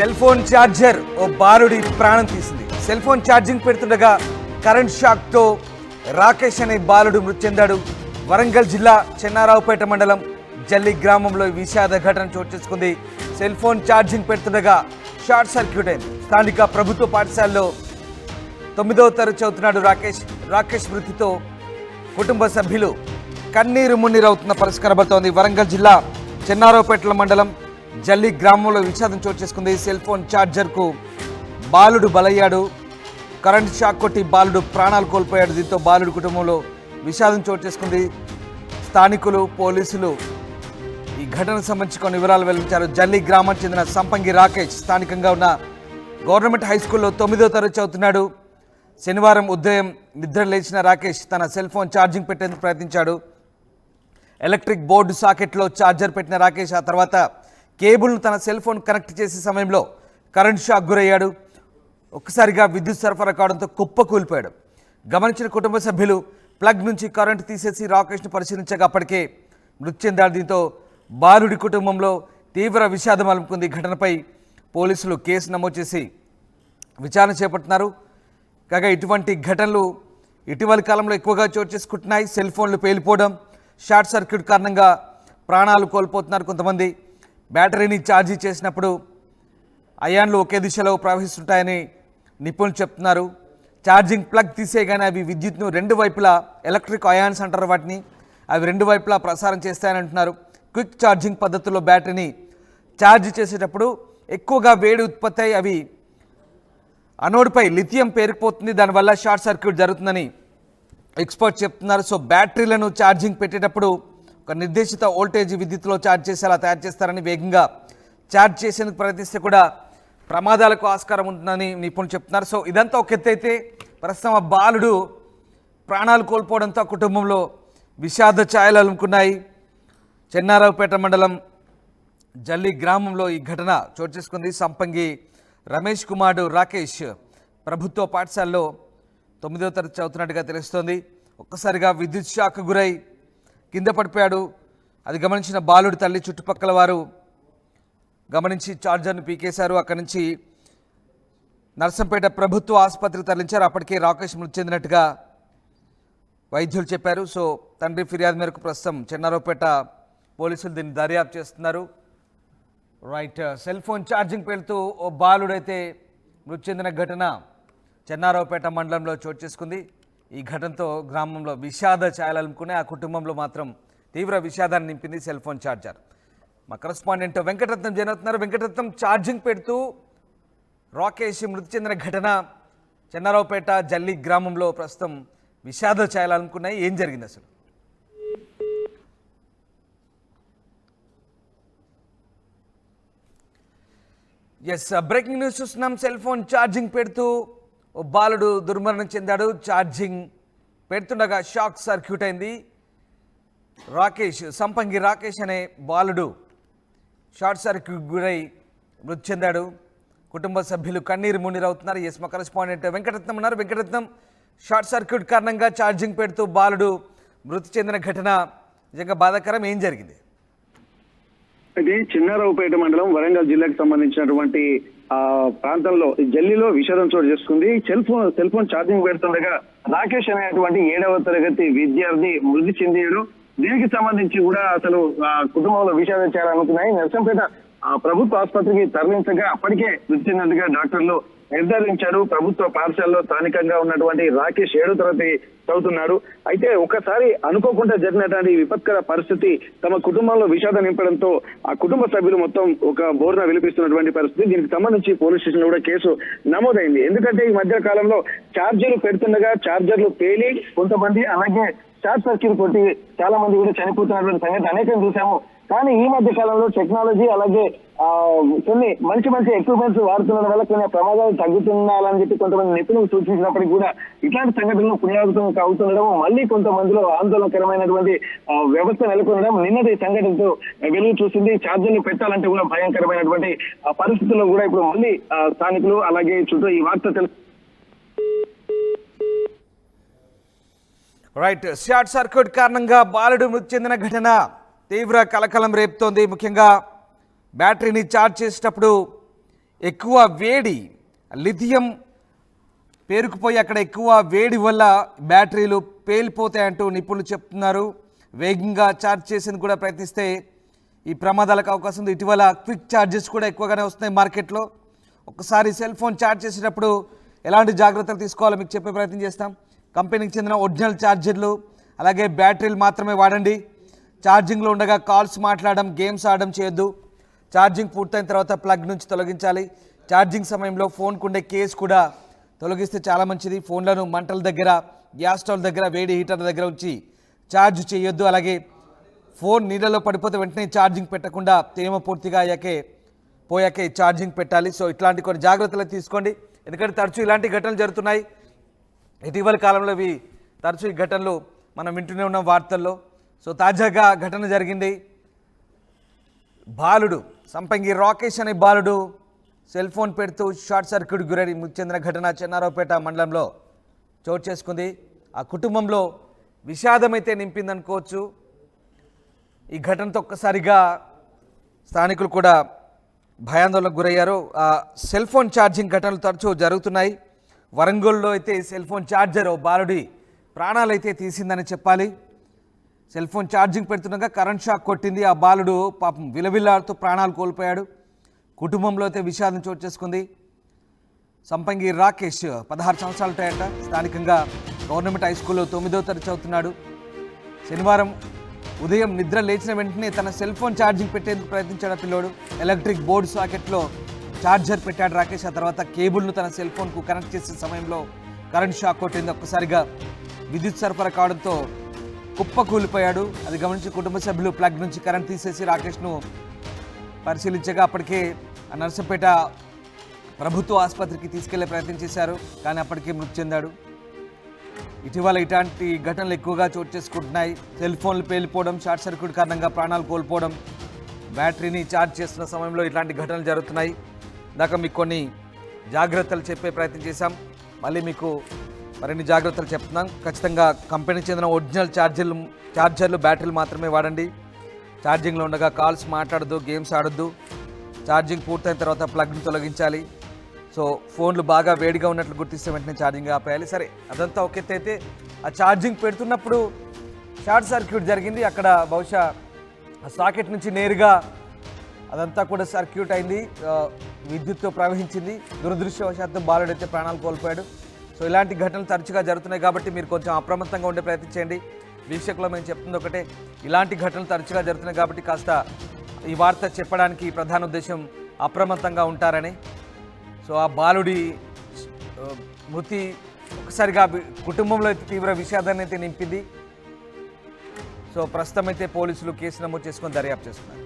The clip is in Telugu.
సెల్ ఫోన్ ఛార్జర్ ఓ బాలుడి ప్రాణం తీసింది. సెల్ ఫోన్ ఛార్జింగ్ పెడుతుండగా కరెంట్ షాక్తో రాకేష్ అనే బాలుడు మృతి చెందాడు. వరంగల్ జిల్లా చెన్నారావుపేట మండలం జల్లి గ్రామంలో విషాద ఘటన చోటు చేసుకుంది. సెల్ ఫోన్ ఛార్జింగ్ పెడుతుండగా షార్ట్ సర్క్యూట్ అయింది. స్థానిక ప్రభుత్వ పాఠశాలలో 9వ తరగతి చదువుతున్నాడు రాకేష్ మృతితో కుటుంబ సభ్యులు కన్నీరు మున్నీరవుతున్న పరిస్థితి కనబడుతోంది. వరంగల్ జిల్లా చెన్నారావుపేట మండలం జల్లి గ్రామంలో విషాదం చోటు చేసుకుంది. సెల్ ఫోన్ ఛార్జర్కు బాలుడు బలయ్యాడు. కరెంట్ షాక్ కొట్టి బాలుడు ప్రాణాలు కోల్పోయాడు. దీంతో బాలుడు కుటుంబంలో విషాదం చోటు చేసుకుంది. స్థానికులు పోలీసులు ఈ ఘటనకు సంబంధించి కొన్ని వివరాలు వెల్లడించారు. జల్లి గ్రామానికి చెందిన సంపంగి రాకేష్ స్థానికంగా ఉన్న గవర్నమెంట్ హై స్కూల్లో 9వ తరగతి చదువుతున్నాడు. శనివారం ఉదయం నిద్ర లేచిన రాకేష్ తన సెల్ ఫోన్ ఛార్జింగ్ పెట్టేందుకు ప్రయత్నించాడు. ఎలక్ట్రిక్ బోర్డు సాకెట్లో ఛార్జర్ పెట్టిన రాకేష్ ఆ తర్వాత కేబుల్ను తన సెల్ ఫోన్ కనెక్ట్ చేసే సమయంలో కరెంట్ షాక్ గురయ్యాడు. ఒక్కసారిగా విద్యుత్ సరఫరా కావడంతో కుప్పకూలిపోయాడు. గమనించిన కుటుంబ సభ్యులు ప్లగ్ నుంచి కరెంటు తీసేసి రాకేష్ను పరిశీలించగా అప్పటికే మృతి చెందాడు. దీంతో బాలుడి కుటుంబంలో తీవ్ర విషాదం అలుముకుంది. ఘటనపై పోలీసులు కేసు నమోదు చేసి విచారణ చేపడుతున్నారు. కాగా ఇటువంటి ఘటనలు ఇటీవలి కాలంలో ఎక్కువగా చోటు చేసుకుంటున్నాయి. సెల్ ఫోన్లు పేలిపోవడం, షార్ట్ సర్క్యూట్ కారణంగా ప్రాణాలు కోల్పోతున్నారు కొంతమంది. బ్యాటరీని ఛార్జీ చేసినప్పుడు అయాన్లు ఒకే దిశలో ప్రవహిస్తుంటాయని నిపుణులు చెప్తున్నారు. ఛార్జింగ్ ప్లగ్ తీసేయగానే అవి విద్యుత్ను రెండు వైపులా, ఎలక్ట్రిక్ అయాన్స్ అంటారు వాటిని, అవి రెండు వైపులా ప్రసారం చేస్తాయని అంటున్నారు. క్విక్ ఛార్జింగ్ పద్ధతిలో బ్యాటరీని ఛార్జ్ చేసేటప్పుడు ఎక్కువగా వేడి ఉత్పత్తి అయి అవి అనోడ్పై లిథియం పేరుకుపోతుంది. దానివల్ల షార్ట్ సర్క్యూట్ జరుగుతుందని ఎక్స్పర్ట్ చెప్తున్నారు. సో బ్యాటరీలను ఛార్జింగ్ పెట్టేటప్పుడు ఒక నిర్దేశిత వోల్టేజ్ విద్యుత్తులో ఛార్జ్ చేసేలా తయారు చేస్తారని, వేగంగా ఛార్జ్ చేసేందుకు ప్రయత్నిస్తే కూడా ప్రమాదాలకు ఆస్కారం ఉంటుందని నిపుణులు చెప్తున్నారు. సో ఇదంతా ఒక ఎత్తు అయితే ప్రస్తుతం ఆ బాలుడు ప్రాణాలు కోల్పోవడంతో కుటుంబంలో విషాద ఛాయలు అలుముకున్నాయి. చెన్నారావుపేట మండలం జల్లి గ్రామంలో ఈ ఘటన చోటు చేసుకుంది. సంపంగి రమేష్ కుమారుడు రాకేష్ ప్రభుత్వ పాఠశాలలో 9వ తరగతి చదువుతున్నట్టుగా తెలుస్తోంది. ఒక్కసారిగా విద్యుత్ షాక్ గురై కింద పడిపోయాడు. అది గమనించిన బాలుడి తల్లి, చుట్టుపక్కల వారు గమనించి ఛార్జర్ను పీకేశారు. అక్కడి నుంచి నర్సంపేట ప్రభుత్వ ఆసుపత్రికి తరలించారు. అప్పటికే రాకేష్ మృతి చెందినట్టుగా వైద్యులు చెప్పారు. సో తండ్రి ఫిర్యాదు మేరకు ప్రస్తుతం చెన్నారావుపేట పోలీసులు దీన్ని దర్యాప్తు చేస్తున్నారు. రైట్, సెల్ ఫోన్ ఛార్జింగ్ పెడుతూ ఓ బాలుడైతే మృతి చెందిన ఘటన చెన్నారావుపేట మండలంలో చోటు చేసుకుంది. ఈ ఘటనతో గ్రామంలో విషాద ఛాయలు అలుముకునే ఆ కుటుంబంలో మాత్రం తీవ్ర విషాదాన్ని నింపింది సెల్ ఫోన్ ఛార్జర్. మా కరెస్పాండెంట్ వెంకటరత్నం జనవుతున్నారు. వెంకటరత్నం, ఛార్జింగ్ పెడుతూ రాకేష్ మృతి చెందిన ఘటన చెన్నారావుపేట జల్లి గ్రామంలో ప్రస్తుతం విషాద ఛాయలు అలుముకున్నాయి. ఏం జరిగింది అసలు? ఎస్, బ్రేకింగ్ న్యూస్ చూస్తున్నాం. సెల్ ఫోన్ ఛార్జింగ్ పెడుతూ ఓ బాలుడు దుర్మరణం చెందాడు. ఛార్జింగ్ పెడుతుండగా షాక్ సర్క్యూట్ అయింది. సంపంగి రాకేష్ అనే బాలుడు షార్ట్ సర్క్యూట్ గురై మృతి చెందాడు. కుటుంబ సభ్యులు కన్నీరు మున్నీరవుతున్నారు. ఎస్, మా కరెస్పాండెంట్ వెంకటరత్నం ఉన్నారు. వెంకటరత్నం, షార్ట్ సర్క్యూట్ కారణంగా ఛార్జింగ్ పెడుతూ బాలుడు మృతి చెందిన ఘటన నిజంగా బాధాకరం. ఏం జరిగింది? అయితే చెన్నారావుపేట మండలం వరంగల్ జిల్లాకు సంబంధించినటువంటి ప్రాంతంలో జల్లిలో విషాదం చోటు చేసుకుంది. సెల్ ఫోన్ ఛార్జింగ్ పెడుతుండగా రాకేష్ అనేటువంటి 7వ తరగతి విద్యార్థి మృతి చెందాడు. దీనికి సంబంధించి కూడా అసలు కుటుంబంలో విషాదం చేయాలనుకున్నాయి. నర్సంపేట ప్రభుత్వ ఆసుపత్రికి తరలించగా అప్పటికే మృతి చెందినట్టుగా డాక్టర్లు నిర్ధారించారు. ప్రభుత్వ పాఠశాలలో స్థానికంగా ఉన్నటువంటి రాకేష్ 7వ తరగతి చదువుతున్నాడు. అయితే ఒకసారి అనుకోకుండా జరిగినటువంటి విపత్కర పరిస్థితి తమ కుటుంబంలో విషాదం నింపడంతో ఆ కుటుంబ సభ్యులు మొత్తం ఒక బోర్న విలిపిస్తున్నటువంటి పరిస్థితి. దీనికి సంబంధించి పోలీస్ స్టేషన్ లో కూడా కేసు నమోదైంది. ఎందుకంటే ఈ మధ్య కాలంలో ఛార్జర్లు పెడుతుండగా ఛార్జర్లు పేలి కొంతమంది, అలాగే షార్ట్ సర్క్యూట్ కొట్టి చాలా మంది కూడా చనిపోతున్నటువంటి సంగతి అనేకం చూసాము. కానీ ఈ మధ్య కాలంలో టెక్నాలజీ, అలాగే కొన్ని మంచి ఎక్విప్మెంట్స్ వాడుతున్న వల్ల కొన్ని ప్రమాదాలు తగ్గుతున్నాయని చెప్పి కొంతమంది నిపుణులు సూచించినప్పటికీ కూడా ఇట్లాంటి సంఘటనలు పునరావృతం అవుతుండడం, మళ్ళీ కొంతమందిలో ఆందోళనకరమైనటువంటి వ్యవస్థ నెలకొనడం నిన్నటి సంఘటనతో వెలుగు చూసింది. ఛార్జర్లు పెట్టాలంటే కూడా భయంకరమైనటువంటి పరిస్థితుల్లో కూడా ఇప్పుడు మళ్ళీ స్థానికులు, అలాగే చుట్టూ ఈ వార్త తెలుసు. రైట్, షార్ట్ సర్క్యూట్ కారణంగా బాలుడు మృతి చెందిన ఘటన తీవ్ర కలకలం రేపుతోంది. ముఖ్యంగా బ్యాటరీని ఛార్జ్ చేసేటప్పుడు ఎక్కువ వేడి లిథియం పేరుకుపోయి అక్కడ ఎక్కువ వేడి వల్ల బ్యాటరీలు పేలిపోతాయంటూ నిపుణులు చెప్తున్నారు. వేగంగా ఛార్జ్ చేసేందుకు కూడా ప్రయత్నిస్తే ఈ ప్రమాదాలకు అవకాశం ఉంది. ఇటీవల క్విక్ ఛార్జెస్ కూడా ఎక్కువగానే వస్తున్నాయి మార్కెట్లో. ఒకసారి సెల్ ఫోన్ ఛార్జ్ చేసేటప్పుడు ఎలాంటి జాగ్రత్తలు తీసుకోవాలో మీకు చెప్పే ప్రయత్నం చేస్తాం. కంపెనీకి చెందిన ఒరిజినల్ ఛార్జర్లు అలాగే బ్యాటరీలు మాత్రమే వాడండి. ఛార్జింగ్లో ఉండగా కాల్స్ మాట్లాడడం, గేమ్స్ ఆడడం చేయొద్దు. ఛార్జింగ్ పూర్తయిన తర్వాత ప్లగ్ నుంచి తొలగించాలి. ఛార్జింగ్ సమయంలో ఫోన్కు ఉండే కేస్ కూడా తొలగిస్తే చాలా మంచిది. ఫోన్లను మంటల దగ్గర, గ్యాస్ స్టవ్ దగ్గర, వేడి హీటర్ దగ్గర ఉంచి ఛార్జ్ చేయొద్దు. అలాగే ఫోన్ నీళ్ళలో పడిపోతే వెంటనే ఛార్జింగ్ పెట్టకుండా తేమ పూర్తిగా పోయాకే ఛార్జింగ్ పెట్టాలి. సో ఇట్లాంటి కొన్ని జాగ్రత్తలు తీసుకోండి, ఎందుకంటే తరచూ ఇలాంటి ఘటనలు జరుగుతున్నాయి. ఇటీవల కాలంలో తరచూ ఈ ఘటనలు మనం వింటూనే ఉన్నాం వార్తల్లో. సో తాజాగా ఘటన జరిగింది. బాలుడు సంపంగి రాకేష్ అనే బాలుడు సెల్ ఫోన్ పెడుతూ షార్ట్ సర్క్యూట్ గురై మృతి చెందిన ఘటన చెన్నారావుపేట మండలంలో చోటు చేసుకుంది. ఆ కుటుంబంలో విషాదమైతే నింపిందనుకోవచ్చు. ఈ ఘటనతో ఒక్కసారిగా స్థానికులు కూడా భయాందోళనకు గురయ్యారు. సెల్ ఫోన్ ఛార్జింగ్ ఘటనలు తరచూ జరుగుతున్నాయి. వరంగల్లో అయితే సెల్ ఫోన్ ఛార్జర్ బాలుడి ప్రాణాలు అయితే తీసిందని చెప్పాలి. సెల్ ఫోన్ ఛార్జింగ్ పెడుతుండగా కరెంట్ షాక్ కొట్టింది. ఆ బాలుడు పాపం విలవిల్లాడుతూ ప్రాణాలు కోల్పోయాడు. కుటుంబంలో అయితే విషాదం చోటు చేసుకుంది. సంపంగి రాకేష్ 16 సంవత్సరాలు ఉంటాయంట. స్థానికంగా గవర్నమెంట్ హై స్కూల్లో 9వ తరగతి చదువుతున్నాడు. శనివారం ఉదయం నిద్ర లేచిన వెంటనే తన సెల్ ఫోన్ ఛార్జింగ్ పెట్టేందుకు ప్రయత్నించాడు పిల్లోడు. ఎలక్ట్రిక్ బోర్డు సాకెట్లో ఛార్జర్ పెట్టాడు రాకేష్. ఆ తర్వాత కేబుల్ను తన సెల్ ఫోన్కు కనెక్ట్ చేసే సమయంలో కరెంట్ షాక్ కొట్టింది. ఒక్కసారిగా విద్యుత్ సరఫరా కావడంతో కుప్పకూలిపోయాడు. అది గమనించి కుటుంబ సభ్యులు ప్లగ్ నుంచి కరెంట్ తీసేసి రాకేష్ను పరిశీలించగా అప్పటికే నర్సంపేట ప్రభుత్వ ఆసుపత్రికి తీసుకెళ్లే ప్రయత్నం చేశారు, కానీ అప్పటికే మృతి చెందాడు. ఇటీవల ఇట్లాంటి ఘటనలు ఎక్కువగా చోటు చేసుకుంటున్నాయి. సెల్ ఫోన్లు పేలిపోవడం, షార్ట్ సర్క్యూట్ కారణంగా ప్రాణాలు కోల్పోవడం, బ్యాటరీని ఛార్జ్ చేస్తున్న సమయంలో ఇట్లాంటి ఘటనలు జరుగుతున్నాయి. దాకా మీకు కొన్ని జాగ్రత్తలు చెప్పే ప్రయత్నం చేశాం. మళ్ళీ మీకు మరిన్ని జాగ్రత్తలు చెప్తున్నాం. ఖచ్చితంగా కంపెనీకి చెందిన ఒరిజినల్ ఛార్జర్లు, బ్యాటరీలు మాత్రమే వాడండి. ఛార్జింగ్లో ఉండగా కాల్స్ మాట్లాడద్దు, గేమ్స్ ఆడొద్దు. ఛార్జింగ్ పూర్తయిన తర్వాత ప్లగ్ని తొలగించాలి. సో ఫోన్లు బాగా వేడిగా ఉన్నట్లు గుర్తిస్తే వెంటనే ఛార్జింగ్ ఆపేయాలి. సరే, అదంతా ఒక ఎత్తు అయితే ఆ ఛార్జింగ్ పెడుతున్నప్పుడు షార్ట్ సర్క్యూట్ జరిగింది. అక్కడ బహుశా ఆ సాకెట్ నుంచి నేరుగా అదంతా కూడా సర్క్యూట్ అయింది, విద్యుత్తో ప్రవహించింది. దురదృష్టవశాత్తు బాలుడైతే ప్రాణాలు కోల్పోయాడు. సో ఇలాంటి ఘటనలు తరచుగా జరుగుతున్నాయి కాబట్టి మీరు కొంచెం అప్రమత్తంగా ఉండే ప్రయత్నం చేయండి. వీక్షకులు మేము చెప్తుంది ఒకటే, ఇలాంటి ఘటనలు తరచుగా జరుగుతున్నాయి కాబట్టి కాస్త ఈ వార్త చెప్పడానికి ప్రధాన ఉద్దేశం అప్రమత్తంగా ఉంటారని. సో ఆ బాలుడి మృతి ఒకసారిగా కుటుంబంలో అయితే తీవ్ర విషాదాన్ని అయితే నింపింది. సో ప్రస్తుతం అయితే పోలీసులు కేసు నమోదు చేసుకొని దర్యాప్తు చేస్తున్నారు.